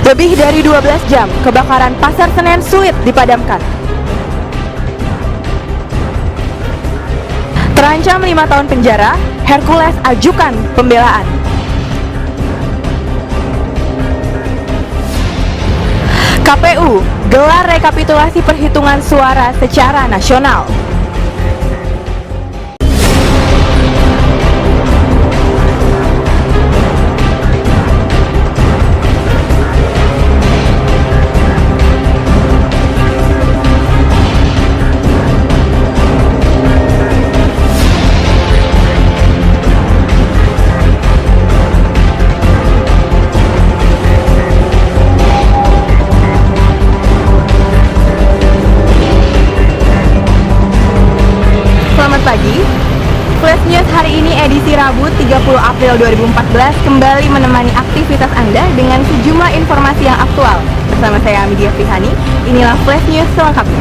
Lebih dari 12 jam, kebakaran Pasar Senen sulit dipadamkan. Terancam 5 tahun penjara, Hercules ajukan pembelaan. KPU gelar rekapitulasi perhitungan suara secara nasional. Pagi, Flash News hari ini edisi Rabu 30 April 2014 kembali menemani aktivitas Anda dengan sejumlah informasi yang aktual. Bersama saya Amidia Fihani, inilah Flash News selengkapnya.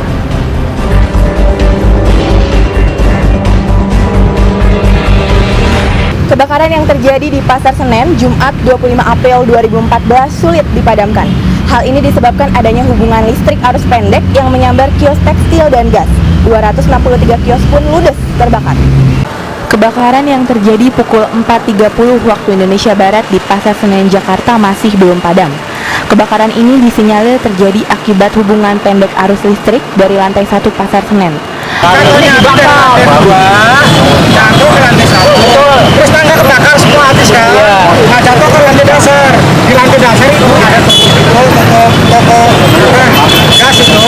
Kebakaran yang terjadi di Pasar Senen Jumat 25 April 2014 sulit dipadamkan. Hal ini disebabkan adanya hubungan listrik arus pendek yang menyambar kios tekstil dan gas. 263 kios pun ludes terbakar. Kebakaran yang terjadi pukul 4.30 waktu Indonesia Barat di Pasar Senen, Jakarta masih belum padam. Kebakaran ini disinyalir terjadi akibat hubungan pendek arus listrik dari lantai 1 Pasar Senen. Kantornya dibakar, jatuh ke lantai 1, terus tangga kebakar semua habis kan? Nah, jatuh ke lantai dasar. Di lantai dasar itu ada toko gas itu,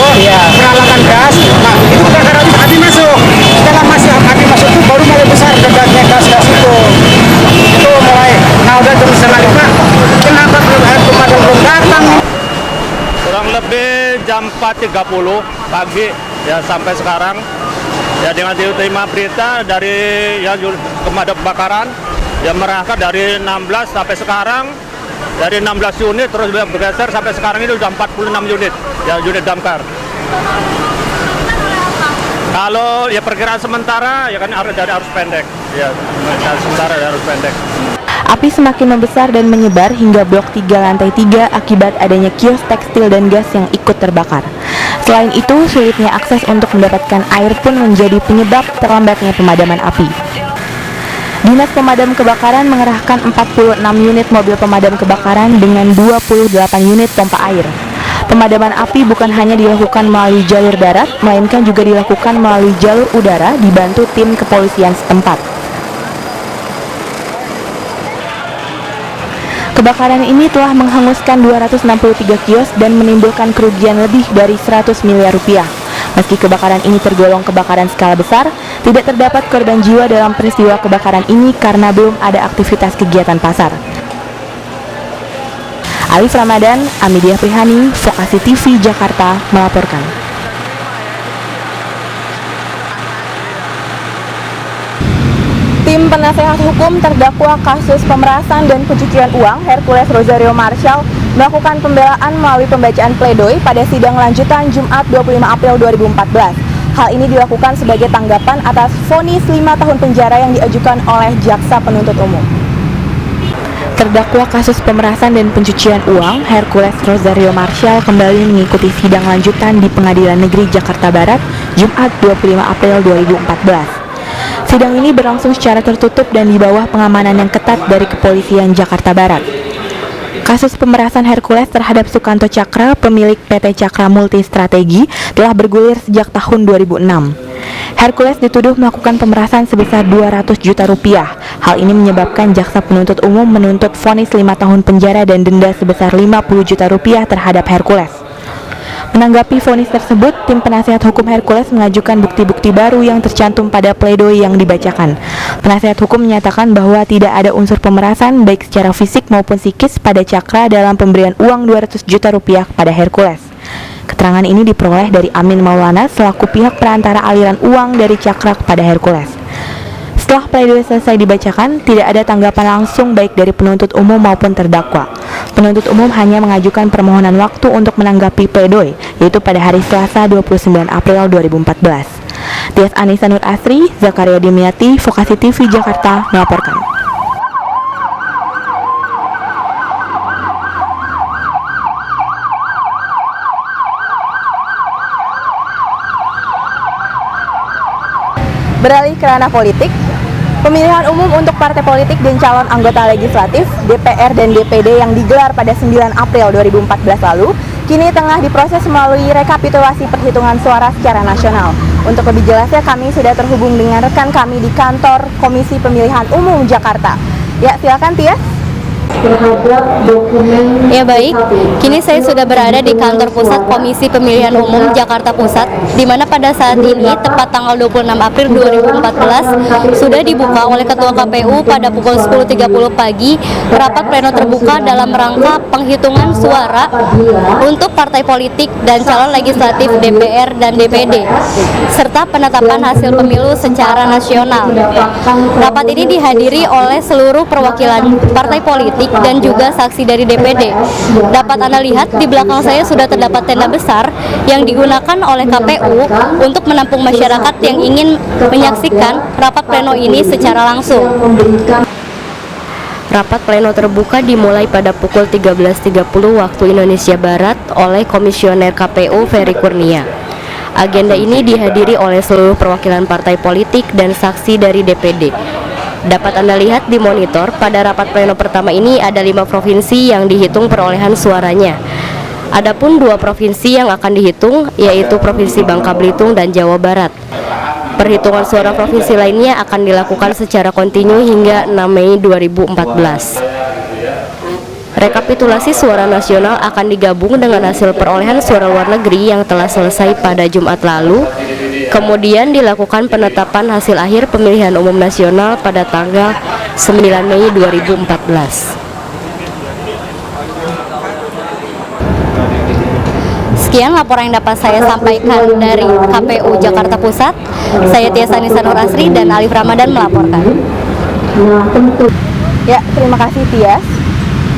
peralatan gas. Nah, itu kebakaran api masuk. Setelah api masuk itu baru mulai besar gas-gas itu. Itu mulai. Nah, udah jam 4:30. Kenapa pemadam belum datang? Kurang lebih jam 4.30 pagi ya sampai sekarang ya, dengan diterima berita dari ya pemadam kebakaran yang merahkan dari 16 sampai sekarang, dari 16 unit terus bergeser sampai sekarang ini sudah 46 unit ya, unit damkar. Kalau ya perkiraan sementara ya kan harus dari arus pendek ya, sementara dari arus pendek. Api semakin membesar dan menyebar hingga blok 3 lantai 3 akibat adanya kios tekstil dan gas yang ikut terbakar. Selain itu, sulitnya akses untuk mendapatkan air pun menjadi penyebab terlambatnya pemadaman api. Dinas Pemadam Kebakaran mengerahkan 46 unit mobil pemadam kebakaran dengan 28 unit pompa air. Pemadaman api bukan hanya dilakukan melalui jalur darat, melainkan juga dilakukan melalui jalur udara dibantu tim kepolisian setempat. Kebakaran ini telah menghanguskan 263 kios dan menimbulkan kerugian lebih dari 100 miliar rupiah. Meski kebakaran ini tergolong kebakaran skala besar, tidak terdapat korban jiwa dalam peristiwa kebakaran ini karena belum ada aktivitas kegiatan pasar. Alif Ramadan, Amidia Prihani, Vokasi TV Jakarta melaporkan. Tim penasehat hukum terdakwa kasus pemerasan dan pencucian uang Hercules Rosario Marshall melakukan pembelaan melalui pembacaan pledoi pada sidang lanjutan Jumat 25 April 2014. Hal ini dilakukan sebagai tanggapan atas vonis 5 tahun penjara yang diajukan oleh Jaksa Penuntut Umum. Terdakwa kasus pemerasan dan pencucian uang Hercules Rosario Marshall kembali mengikuti sidang lanjutan di Pengadilan Negeri Jakarta Barat Jumat 25 April 2014. Sidang ini berlangsung secara tertutup dan di bawah pengamanan yang ketat dari Kepolisian Jakarta Barat. Kasus pemerasan Hercules terhadap Sukanto Cakra, pemilik PT Cakra Multi Strategi, telah bergulir sejak tahun 2006. Hercules dituduh melakukan pemerasan sebesar 200 juta rupiah. Hal ini menyebabkan Jaksa Penuntut Umum menuntut vonis 5 tahun penjara dan denda sebesar 50 juta rupiah terhadap Hercules. Menanggapi vonis tersebut, tim penasehat hukum Hercules mengajukan bukti-bukti baru yang tercantum pada pledoi yang dibacakan. Penasehat hukum menyatakan bahwa tidak ada unsur pemerasan baik secara fisik maupun psikis pada Cakra dalam pemberian uang 200 juta rupiah kepada Hercules. Keterangan ini diperoleh dari Amin Maulana selaku pihak perantara aliran uang dari Cakra kepada Hercules. Setelah pledoi selesai dibacakan, tidak ada tanggapan langsung baik dari penuntut umum maupun terdakwa. Penuntut umum hanya mengajukan permohonan waktu untuk menanggapi pledoi, yaitu pada hari Selasa 29 April 2014. Tias Anissa Nur Asri, Zakaria Dimiati, Vokasi TV Jakarta melaporkan. Beralih ke ranah politik, pemilihan umum untuk partai politik dan calon anggota legislatif, DPR dan DPD yang digelar pada 9 April 2014 lalu, kini tengah diproses melalui rekapitulasi perhitungan suara secara nasional. Untuk lebih jelasnya, kami sudah terhubung dengan rekan kami di kantor Komisi Pemilihan Umum Jakarta. Ya, silakan Tia. Ya baik, kini saya sudah berada di kantor pusat Komisi Pemilihan Umum Jakarta Pusat, di mana pada saat ini, tepat tanggal 26 April 2014, sudah dibuka oleh Ketua KPU pada pukul 10.30 pagi, rapat pleno terbuka dalam rangka penghitungan suara untuk partai politik dan calon legislatif DPR dan DPD, serta penetapan hasil pemilu secara nasional. Rapat ini dihadiri oleh seluruh perwakilan partai politik dan juga saksi dari DPD. Dapat Anda lihat di belakang saya sudah terdapat tenda besar yang digunakan oleh KPU untuk menampung masyarakat yang ingin menyaksikan rapat pleno ini secara langsung. Rapat pleno terbuka dimulai pada pukul 13.30 waktu Indonesia Barat oleh Komisioner KPU Ferry Kurnia. Agenda ini dihadiri oleh seluruh perwakilan partai politik dan saksi dari DPD. Dapat Anda lihat di monitor, pada rapat pleno pertama ini ada 5 provinsi yang dihitung perolehan suaranya. Adapun 2 provinsi yang akan dihitung, yaitu Provinsi Bangka Belitung dan Jawa Barat. Perhitungan suara provinsi lainnya akan dilakukan secara kontinu hingga 6 Mei 2014. Rekapitulasi suara nasional akan digabung dengan hasil perolehan suara luar negeri yang telah selesai pada Jumat lalu. Kemudian dilakukan penetapan hasil akhir pemilihan umum nasional pada tanggal 9 Mei 2014. Sekian laporan yang dapat saya sampaikan dari KPU Jakarta Pusat. Saya Tia Sanisa Nur Asri dan Alif Ramadan melaporkan. Ya, terima kasih Tia.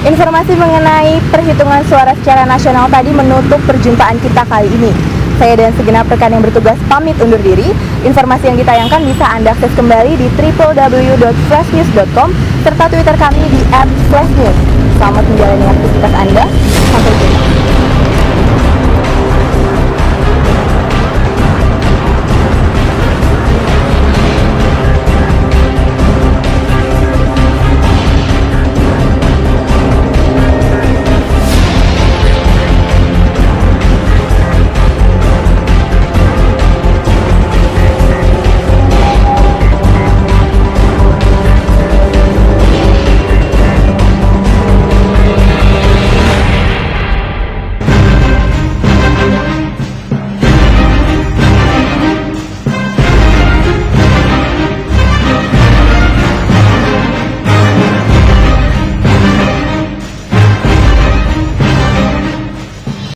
Informasi mengenai perhitungan suara secara nasional tadi menutup perjumpaan kita kali ini. Saya dan segenap rekan yang bertugas pamit undur diri. Informasi yang ditayangkan bisa Anda akses kembali di www.flashnews.com serta Twitter kami di @flashnews. Selamat menjalani aktivitas Anda. Sampai jumpa.